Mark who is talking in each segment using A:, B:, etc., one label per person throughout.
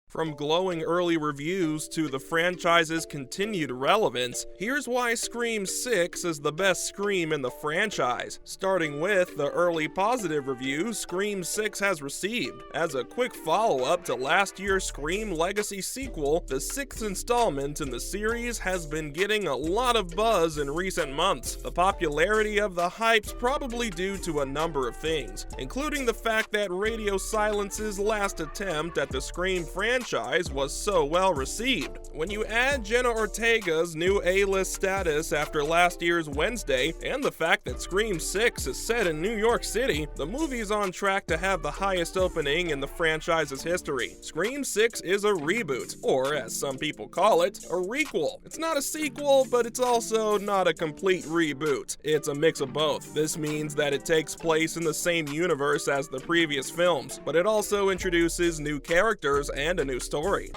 A: From glowing early reviews to the franchise's continued relevance, here's why Scream 6 is the best Scream in the franchise. Starting with the early positive reviews Scream 6 has received. As a quick follow-up to last year's Scream Legacy sequel, the sixth installment in the series has been getting a lot of buzz in recent months. The popularity of the hype's probably due to a number of things, including the fact that Radio Silence's last attempt at the Scream franchise was so well received. When you add Jenna Ortega's new A-list status after last year's Wednesday, and the fact that Scream 6 is set in New York City, the movie's on track to have the highest opening in the franchise's history. Scream 6 is a reboot, or as some people call it, a requel. It's not a sequel, but it's also not a complete reboot. It's a mix of both. This means that it takes place in the same universe as the previous films, but it also introduces new characters and a new story.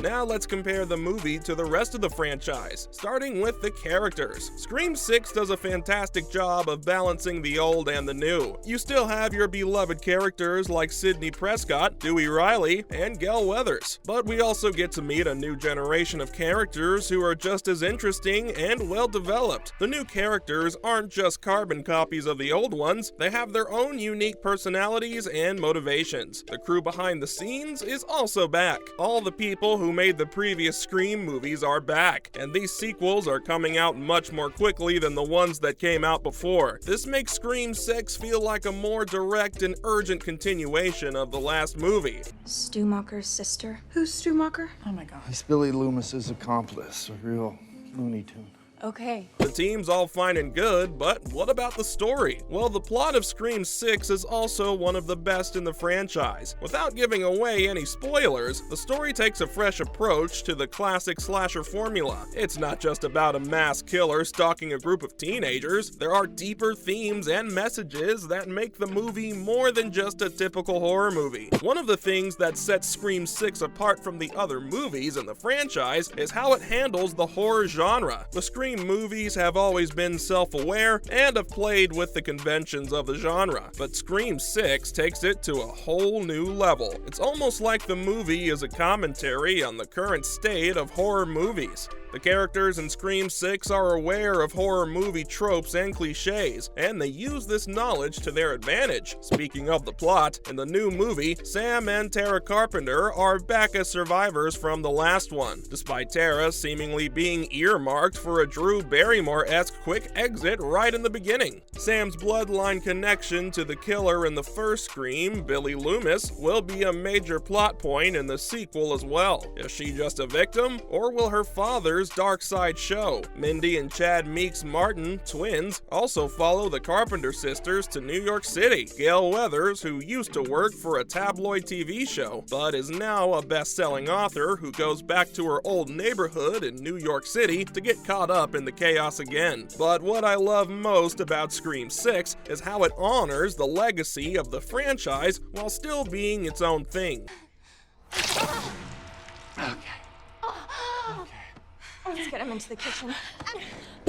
A: Now let's compare the movie to the rest of the franchise, starting with the characters. Scream 6 does a fantastic job of balancing the old and the new. You still have your beloved characters like Sidney Prescott, Dewey Riley, and Gale Weathers, but we also get to meet a new generation of characters who are just as interesting and well developed. The new characters aren't just carbon copies of the old ones, they have their own unique personalities and motivations. The crew behind the scenes is also back. All the people who made the previous Scream movies are back, and these sequels are coming out much more quickly than the ones that came out before. This makes Scream 6 feel like a more direct and urgent continuation of the last movie.
B: Stumacher's sister?
C: Who's Stumacher?
B: Oh my god.
D: He's Billy Loomis's accomplice, a real Looney Tune.
B: Okay.
A: The team's all fine and good, but what about the story? Well, the plot of Scream 6 is also one of the best in the franchise. Without giving away any spoilers, the story takes a fresh approach to the classic slasher formula. It's not just about a mass killer stalking a group of teenagers. There are deeper themes and messages that make the movie more than just a typical horror movie. One of the things that sets Scream 6 apart from the other movies in the franchise is how it handles the horror genre. The Scream movies have always been self-aware and have played with the conventions of the genre, but Scream 6 takes it to a whole new level. It's almost like the movie is a commentary on the current state of horror movies. The characters in Scream 6 are aware of horror movie tropes and cliches, and they use this knowledge to their advantage. Speaking of the plot, in the new movie, Sam and Tara Carpenter are back as survivors from the last one, despite Tara seemingly being earmarked for a Drew Barrymore-esque quick exit right in the beginning. Sam's bloodline connection to the killer in the first Scream, Billy Loomis, will be a major plot point in the sequel as well. Is she just a victim, or will her father's dark side show? Mindy and Chad Meeks Martin, twins, also follow the Carpenter sisters to New York City. Gale Weathers, who used to work for a tabloid TV show, but is now a best-selling author who goes back to her old neighborhood in New York City to get caught up in the chaos again. But what I love most about Scream 6 is how it honors the legacy of the franchise while still being its own thing.
B: Let's get him into the kitchen.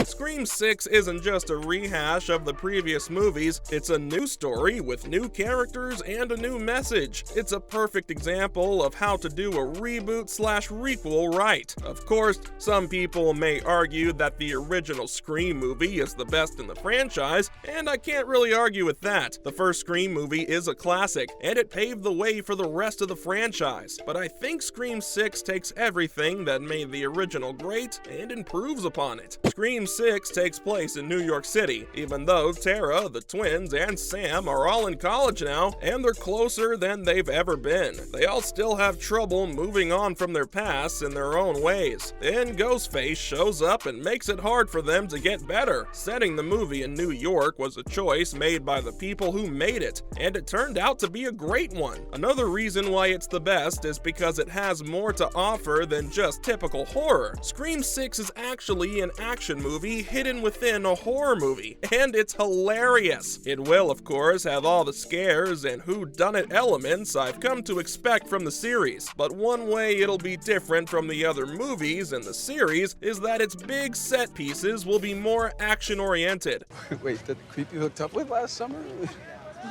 A: Scream 6 isn't just a rehash of the previous movies, it's a new story with new characters and a new message. It's a perfect example of how to do a reboot/requel right. Of course, some people may argue that the original Scream movie is the best in the franchise, and I can't really argue with that. The first Scream movie is a classic, and it paved the way for the rest of the franchise. But I think Scream 6 takes everything that made the original great and improves upon it. Scream 6 takes place in New York City, even though Tara, the twins, and Sam are all in college now, and they're closer than they've ever been. They all still have trouble moving on from their pasts in their own ways. Then Ghostface shows up and makes it hard for them to get better. Setting the movie in New York was a choice made by the people who made it, and it turned out to be a great one. Another reason why it's the best is because it has more to offer than just typical horror. Scream 6 is actually an action movie movie hidden within a horror movie, and it's hilarious. It will, of course, have all the scares and whodunit elements I've come to expect from the series, but one way it'll be different from the other movies in the series is that its big set pieces will be more action-oriented.
C: Wait, the creep you hooked up with last summer?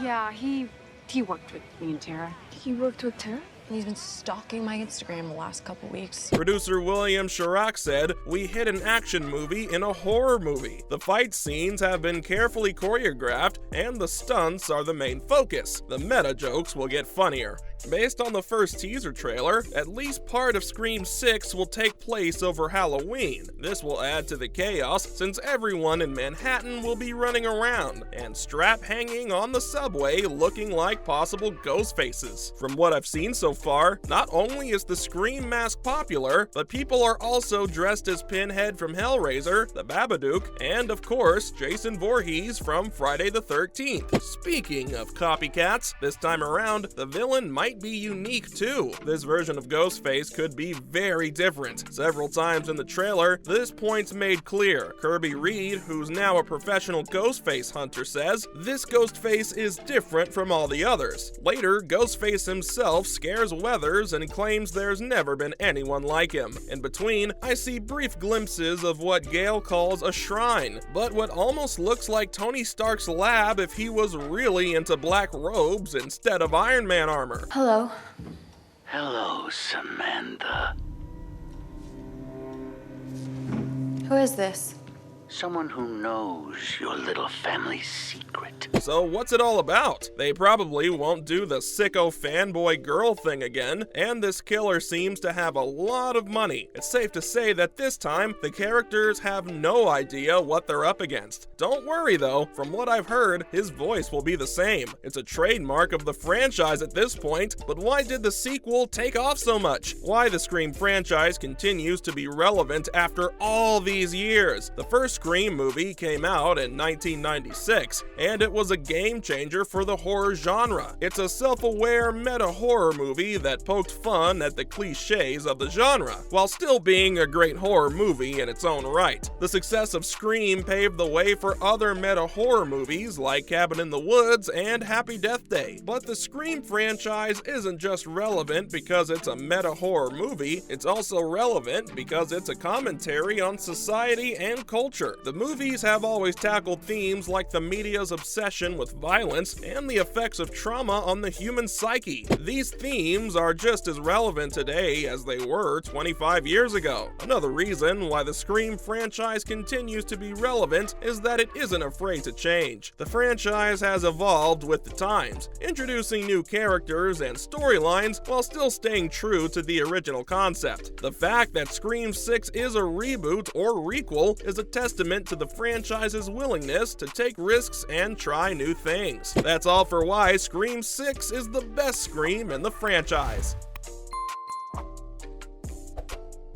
E: Yeah, he worked with me and Tara.
B: He worked with Tara?
E: He's been stalking my Instagram the last couple weeks.
A: Producer William Chirac said, "We hid an action movie in a horror movie. The fight scenes have been carefully choreographed, and the stunts are the main focus. The meta jokes will get funnier." Based on the first teaser trailer, at least part of Scream 6 will take place over Halloween. This will add to the chaos since everyone in Manhattan will be running around and strap hanging on the subway looking like possible ghost faces. From what I've seen so far, not only is the Scream mask popular, but people are also dressed as Pinhead from Hellraiser, the Babadook, and of course, Jason Voorhees from Friday the 13th. Speaking of copycats, this time around, the villain might be unique too. This version of Ghostface could be very different. Several times in the trailer, this point's made clear. Kirby Reed, who's now a professional Ghostface hunter, says, "This Ghostface is different from all the others." Later, Ghostface himself scares Weathers and claims there's never been anyone like him. In between, I see brief glimpses of what Gale calls a shrine, but what almost looks like Tony Stark's lab if he was really into black robes instead of Iron Man armor.
B: Hello.
F: Hello, Samantha.
B: Who is this?
F: Someone who knows your little family's secret.
A: So what's it all about? They probably won't do the sicko fanboy girl thing again, and this killer seems to have a lot of money. It's safe to say that this time, the characters have no idea what they're up against. Don't worry though, from what I've heard, his voice will be the same. It's a trademark of the franchise at this point, but why did the sequel take off so much? Why the Scream franchise continues to be relevant after all these years? The first Scream movie came out in 1996, and it was a game changer for the horror genre. It's a self-aware meta-horror movie that poked fun at the cliches of the genre, while still being a great horror movie in its own right. The success of Scream paved the way for other meta-horror movies like Cabin in the Woods and Happy Death Day. But the Scream franchise isn't just relevant because it's a meta-horror movie, it's also relevant because it's a commentary on society and culture. The movies have always tackled themes like the media's obsession with violence and the effects of trauma on the human psyche. These themes are just as relevant today as they were 25 years ago. Another reason why the Scream franchise continues to be relevant is that it isn't afraid to change. The franchise has evolved with the times, introducing new characters and storylines while still staying true to the original concept. The fact that Scream 6 is a reboot or requel is a testament to the franchise's willingness to take risks and try new things. That's all for why Scream 6 is the best Scream in the franchise.